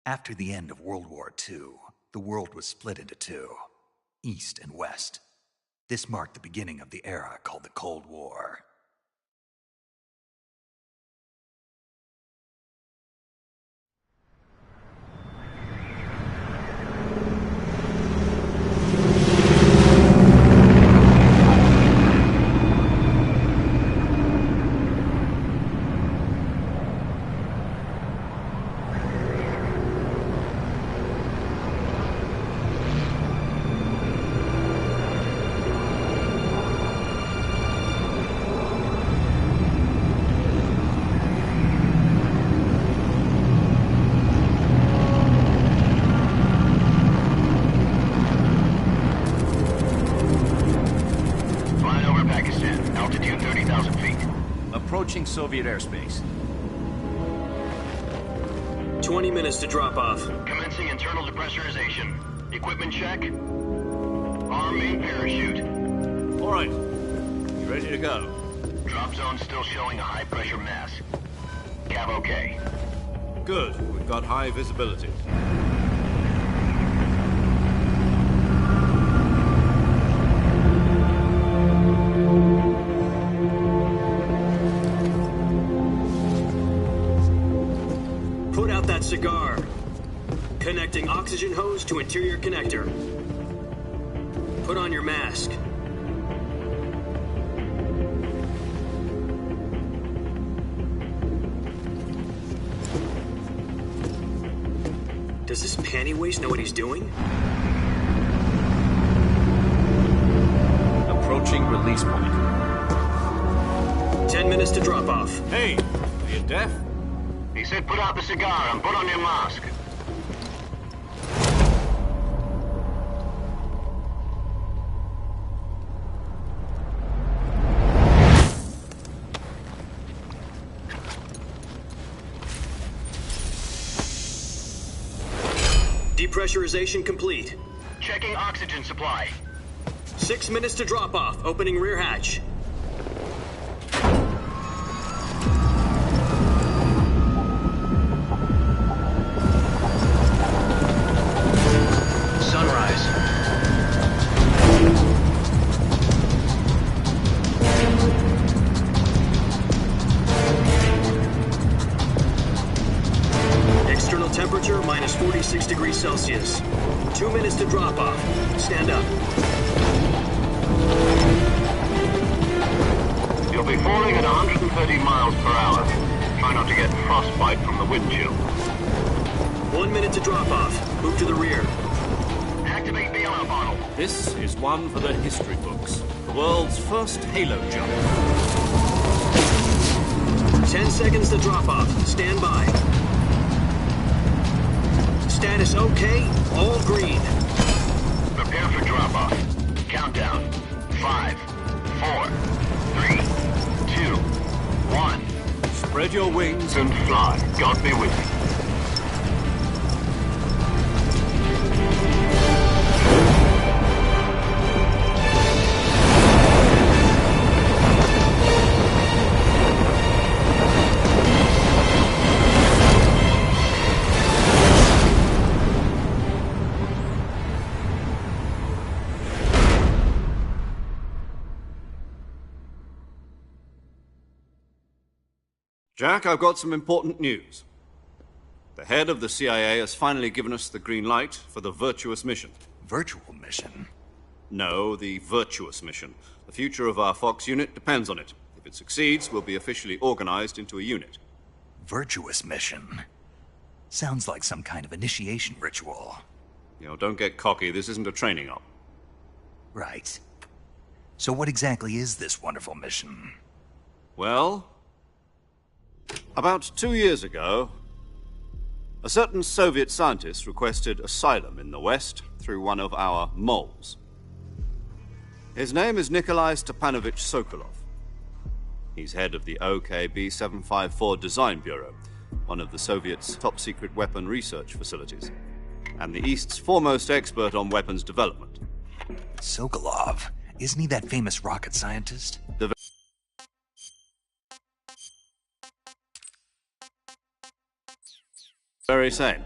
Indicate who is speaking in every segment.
Speaker 1: After the end of World War II, the world was split into two, East and West. This marked the beginning of the era called the Cold War.
Speaker 2: Approaching Soviet airspace.
Speaker 3: 20 minutes to drop off.
Speaker 4: Commencing internal depressurization. Equipment check. Arm main parachute.
Speaker 2: All right. You ready to go?
Speaker 4: Drop zone still showing a high pressure mass. Cav okay.
Speaker 2: Good. We've got high visibility.
Speaker 3: Cigar. Connecting oxygen hose to interior connector. Put on your mask. Does this panty waste know what he's doing?
Speaker 2: Approaching release point.
Speaker 3: 10 minutes to drop off.
Speaker 2: Hey, are you deaf?
Speaker 4: He said put out the cigar and put on your mask.
Speaker 3: Depressurization complete.
Speaker 4: Checking oxygen supply.
Speaker 3: 6 minutes to drop off. Opening rear hatch. Temperature minus 46 degrees Celsius. 2 minutes to drop off. Stand up.
Speaker 4: You'll be falling at 130 miles per hour. Try not to get frostbite from the wind chill.
Speaker 3: 1 minute to drop off. Move to the rear.
Speaker 4: Activate bailout bottle.
Speaker 2: This is one for the history books. The world's first halo jump.
Speaker 3: 10 seconds to drop off. Stand by. Status okay, all green.
Speaker 4: Prepare for drop-off. Countdown. 5, 4, 3, 2, 1.
Speaker 2: Spread your wings
Speaker 4: and fly. God be with you.
Speaker 2: Jack, I've got some important news. The head of the CIA has finally given us the green light for the Virtuous mission.
Speaker 1: Virtual mission?
Speaker 2: No, the Virtuous mission. The future of our Fox unit depends on it. If it succeeds, we'll be officially organized into a unit.
Speaker 1: Virtuous mission? Sounds like some kind of initiation ritual.
Speaker 2: You know, don't get cocky. This isn't a training op.
Speaker 1: Right. So what exactly is this wonderful mission?
Speaker 2: Well, about 2 years ago, a certain Soviet scientist requested asylum in the West through one of our moles. His name is Nikolai Stepanovich Sokolov. He's head of the OKB 754 Design Bureau, one of the Soviets' top-secret weapon research facilities, and the East's foremost expert on weapons development.
Speaker 1: Sokolov? Isn't he that famous rocket scientist?
Speaker 2: The very same.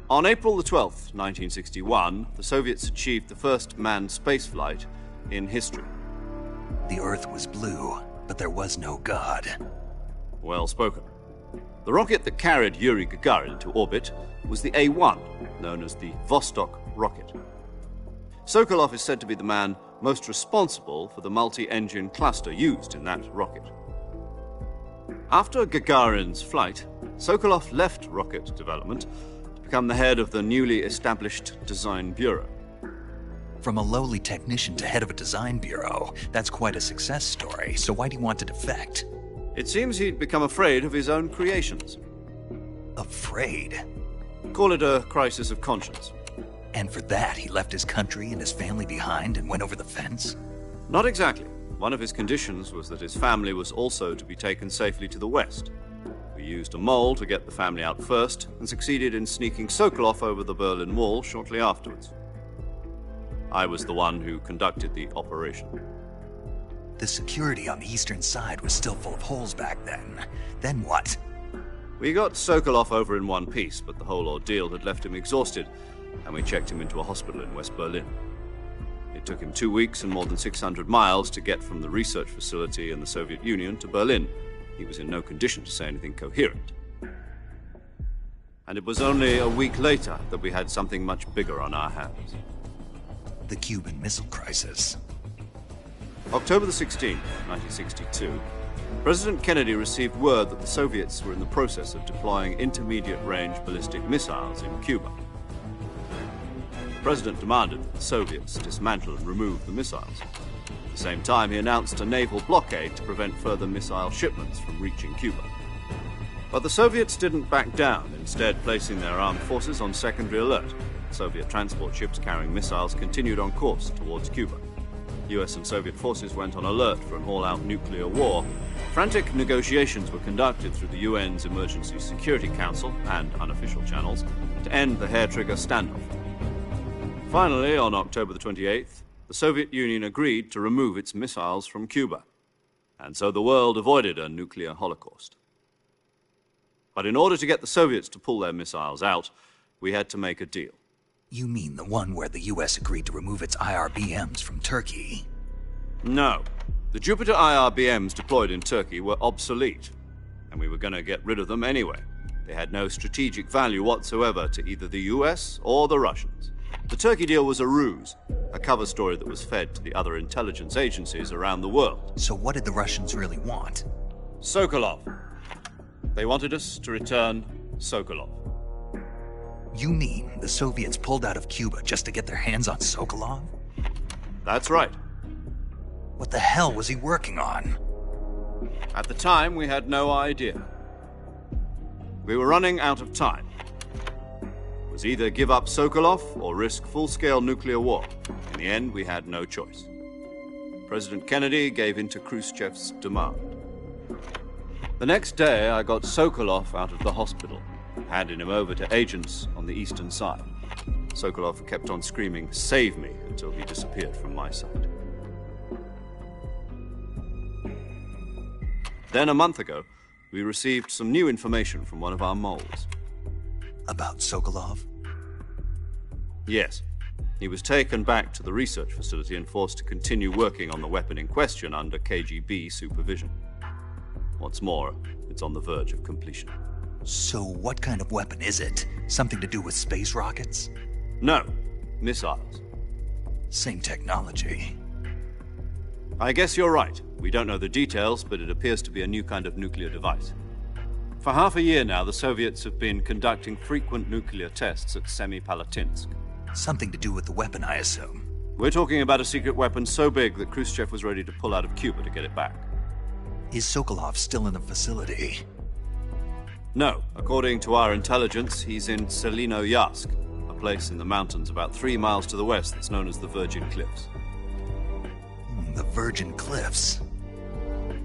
Speaker 2: On April the 12th, 1961, the Soviets achieved the first manned spaceflight in history.
Speaker 1: The Earth was blue, but there was no God.
Speaker 2: Well spoken. The rocket that carried Yuri Gagarin to orbit was the A-1, known as the Vostok rocket. Sokolov is said to be the man most responsible for the multi-engine cluster used in that rocket. After Gagarin's flight, Sokolov left rocket development to become the head of the newly established Design Bureau.
Speaker 1: From a lowly technician to head of a design bureau, that's quite a success story, so why do you want to defect?
Speaker 2: It seems he'd become afraid of his own creations.
Speaker 1: Afraid?
Speaker 2: Call it a crisis of conscience.
Speaker 1: And for that, he left his country and his family behind and went over the fence?
Speaker 2: Not exactly. One of his conditions was that his family was also to be taken safely to the west. We used a mole to get the family out first and succeeded in sneaking Sokolov over the Berlin Wall shortly afterwards. I was the one who conducted the operation.
Speaker 1: The security on the eastern side was still full of holes back then. Then what?
Speaker 2: We got Sokolov over in one piece, but the whole ordeal had left him exhausted, and we checked him into a hospital in West Berlin. It took him 2 weeks and more than 600 miles to get from the research facility in the Soviet Union to Berlin. He was in no condition to say anything coherent. And it was only a week later that we had something much bigger on our hands.
Speaker 1: The Cuban Missile Crisis.
Speaker 2: October the 16th, 1962, President Kennedy received word that the Soviets were in the process of deploying intermediate-range ballistic missiles in Cuba. The President demanded that the Soviets dismantle and remove the missiles. At the same time, he announced a naval blockade to prevent further missile shipments from reaching Cuba. But the Soviets didn't back down, instead placing their armed forces on secondary alert. Soviet transport ships carrying missiles continued on course towards Cuba. US and Soviet forces went on alert for an all-out nuclear war. Frantic negotiations were conducted through the UN's Emergency Security Council and unofficial channels to end the hair-trigger standoff. Finally, on October the 28th, the Soviet Union agreed to remove its missiles from Cuba. And so the world avoided a nuclear holocaust. But in order to get the Soviets to pull their missiles out, we had to make a deal.
Speaker 1: You mean the one where the US agreed to remove its IRBMs from Turkey?
Speaker 2: No. The Jupiter IRBMs deployed in Turkey were obsolete, and we were going to get rid of them anyway. They had no strategic value whatsoever to either the US or the Russians. The Turkey deal was a ruse, a cover story that was fed to the other intelligence agencies around the world.
Speaker 1: So what did the Russians really want?
Speaker 2: Sokolov. They wanted us to return Sokolov.
Speaker 1: You mean the Soviets pulled out of Cuba just to get their hands on Sokolov?
Speaker 2: That's right.
Speaker 1: What the hell was he working on?
Speaker 2: At the time, we had no idea. We were running out of time. It was either give up Sokolov or risk full-scale nuclear war. In the end, we had no choice. President Kennedy gave in to Khrushchev's demand. The next day, I got Sokolov out of the hospital, handing him over to agents on the eastern side. Sokolov kept on screaming, "Save me," until he disappeared from my sight. Then, a month ago, we received some new information from one of our moles.
Speaker 1: About Sokolov?
Speaker 2: Yes. He was taken back to the research facility and forced to continue working on the weapon in question under KGB supervision. What's more, it's on the verge of completion.
Speaker 1: So what kind of weapon is it? Something to do with space rockets?
Speaker 2: No, missiles.
Speaker 1: Same technology.
Speaker 2: I guess you're right. We don't know the details, but it appears to be a new kind of nuclear device. For half a year now, the Soviets have been conducting frequent nuclear tests at Semipalatinsk.
Speaker 1: Something to do with the weapon, I assume.
Speaker 2: We're talking about a secret weapon so big that Khrushchev was ready to pull out of Cuba to get it back.
Speaker 1: Is Sokolov still in the facility?
Speaker 2: No. According to our intelligence, he's in Selinoyarsk, a place in the mountains about 3 miles to the west that's known as the Virgin Cliffs.
Speaker 1: The Virgin Cliffs.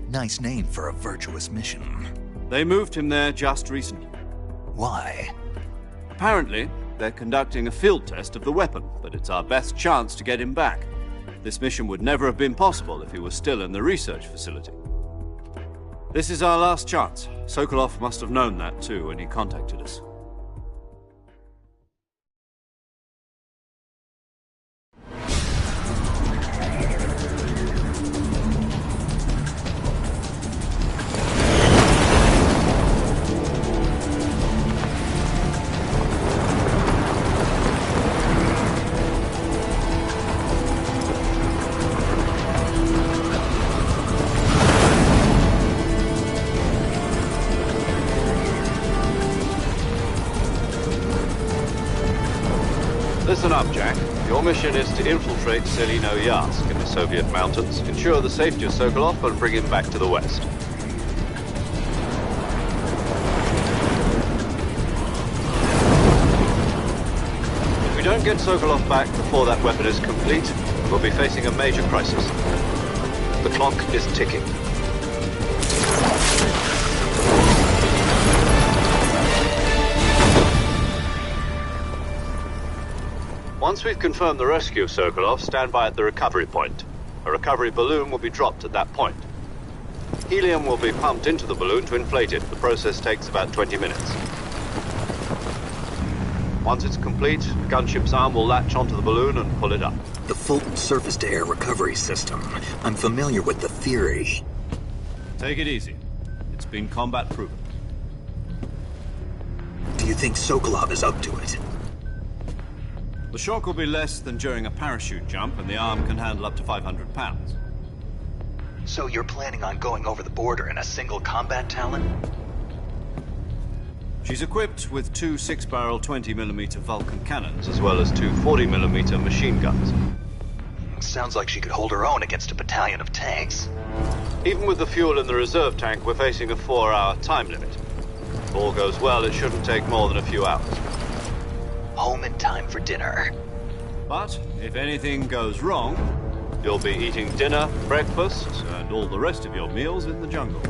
Speaker 1: Nice name for a virtuous mission.
Speaker 2: They moved him there just recently.
Speaker 1: Why?
Speaker 2: Apparently, they're conducting a field test of the weapon, but it's our best chance to get him back. This mission would never have been possible if he was still in the research facility. This is our last chance. Sokolov must have known that too when he contacted us. Listen up, Jack. Your mission is to infiltrate Selino-Yarsk in the Soviet mountains, ensure the safety of Sokolov, and bring him back to the West. If we don't get Sokolov back before that weapon is complete, we'll be facing a major crisis. The clock is ticking. Once we've confirmed the rescue of Sokolov, stand by at the recovery point. A recovery balloon will be dropped at that point. Helium will be pumped into the balloon to inflate it. The process takes about 20 minutes. Once it's complete, the gunship's arm will latch onto the balloon and pull it up.
Speaker 1: The Fulton surface-to-air recovery system. I'm familiar with the theory.
Speaker 2: Take it easy. It's been combat proven.
Speaker 1: Do you think Sokolov is up to it?
Speaker 2: The shock will be less than during a parachute jump, and the arm can handle up to 500 pounds.
Speaker 1: So you're planning on going over the border in a single combat Talon?
Speaker 2: She's equipped with two 6-barrel 20mm Vulcan cannons, as well as two 40mm machine guns.
Speaker 1: Sounds like she could hold her own against a battalion of tanks.
Speaker 2: Even with the fuel in the reserve tank, we're facing a 4-hour time limit. If all goes well, it shouldn't take more than a few hours.
Speaker 1: Home in time for dinner.
Speaker 2: But if anything goes wrong, you'll be eating dinner, breakfast, and all the rest of your meals in the jungle.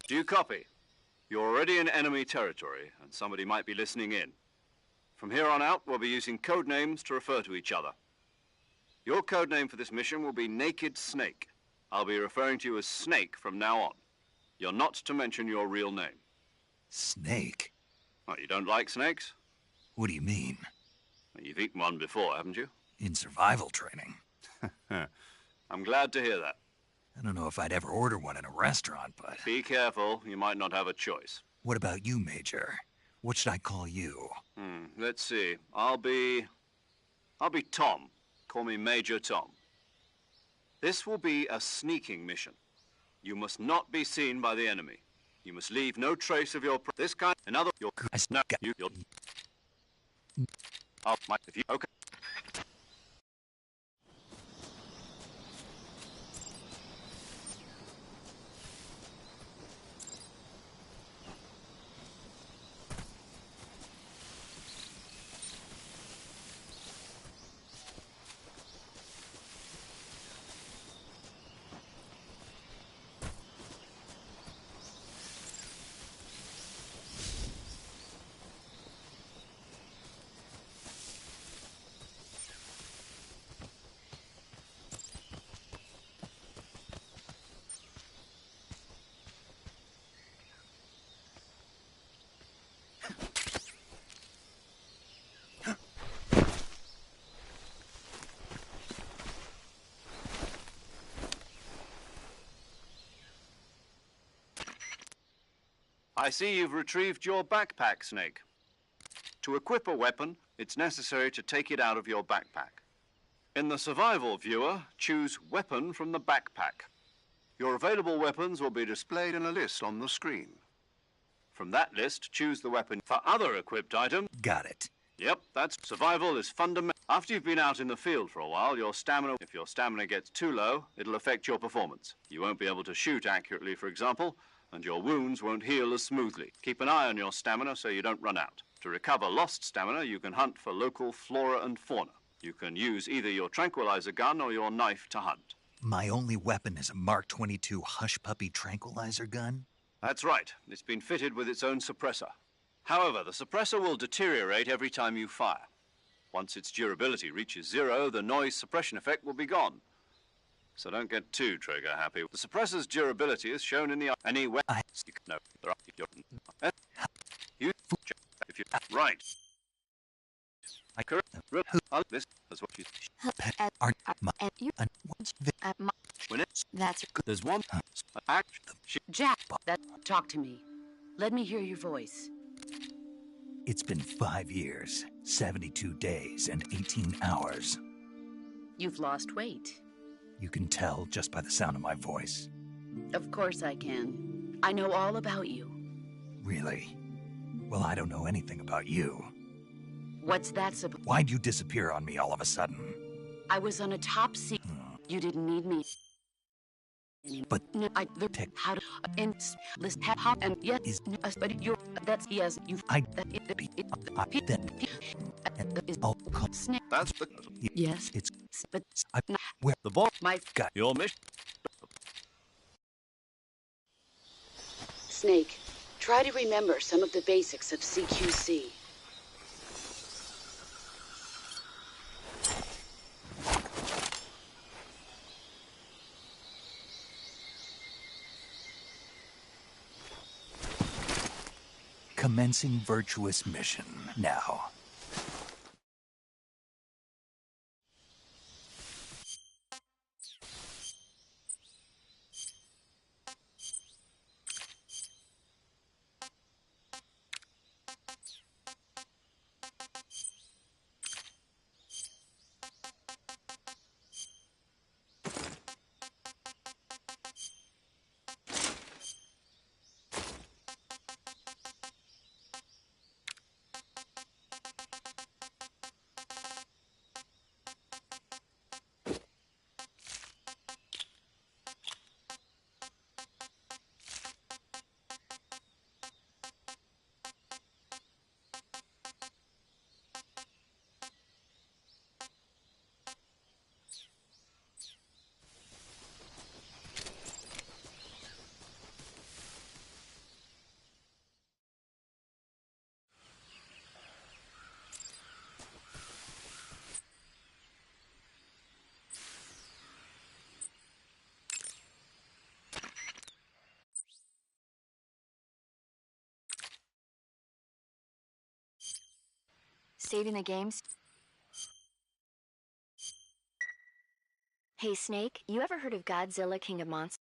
Speaker 2: Do you copy? You're already in enemy territory, and somebody might be listening in. From here on out, we'll be using code names to refer to each other. Your code name for this mission will be Naked Snake. I'll be referring to you as Snake from now on. You're not to mention your real name.
Speaker 1: Snake?
Speaker 2: Oh, you don't like snakes?
Speaker 1: What do you mean?
Speaker 2: Well, you've eaten one before, haven't you?
Speaker 1: In survival training.
Speaker 2: I'm glad to hear that.
Speaker 1: I don't know if I'd ever order one in a restaurant, but...
Speaker 2: Be careful, you might not have a choice.
Speaker 1: What about you, Major? What should I call you?
Speaker 2: Let's see. I'll be Tom. Call me Major Tom. This will be a sneaking mission. You must not be seen by the enemy. You must leave no trace of your... This kind... Another... Your... No, you... Your... Oh, my... If you... Okay. I see you've retrieved your backpack, Snake. To equip a weapon, it's necessary to take it out of your backpack. In the survival viewer, choose Weapon from the backpack. Your available weapons will be displayed in a list on the screen. From that list, choose the weapon. For other equipped items...
Speaker 1: Got it.
Speaker 2: Yep, that's survival is fundamental. After you've been out in the field for a while, if your stamina gets too low, it'll affect your performance. You won't be able to shoot accurately, for example, and your wounds won't heal as smoothly. Keep an eye on your stamina so you don't run out. To recover lost stamina, you can hunt for local flora and fauna. You can use either your tranquilizer gun or your knife to hunt.
Speaker 1: My only weapon is a Mark 22 Hush Puppy tranquilizer gun?
Speaker 2: That's right. It's been fitted with its own suppressor. However, the suppressor will deteriorate every time you fire. Once its durability reaches 0, the noise suppression effect will be gone. So don't get too trigger happy. The suppressor's durability is shown in the any weapon. No, there are if you right. This is what you
Speaker 5: That's
Speaker 2: there's one
Speaker 5: Jack. Talk to me. Let me hear your voice.
Speaker 1: It's been 5 years, 72 days, and 18 hours.
Speaker 5: You've lost weight.
Speaker 1: You can tell just by the sound of my voice.
Speaker 5: Of course I can. I know all about you.
Speaker 1: Really? Well, I don't know anything about you.
Speaker 5: What's that supposed?
Speaker 1: Why'd you disappear on me all of a sudden?
Speaker 5: I was on a top secret. You didn't need me.
Speaker 1: But
Speaker 5: no, how to list hop and yet is but you're that's yes you've
Speaker 1: then I'll call
Speaker 5: snake.
Speaker 2: That's the
Speaker 5: Yes,
Speaker 1: it's
Speaker 5: but
Speaker 1: where
Speaker 2: the ball
Speaker 5: my
Speaker 1: got
Speaker 2: your mission.
Speaker 5: Snake. Try to remember some of the basics of CQC.
Speaker 1: commencing virtuous mission now.
Speaker 6: Saving the games? Hey, Snake, you ever heard of Godzilla King of Monsters?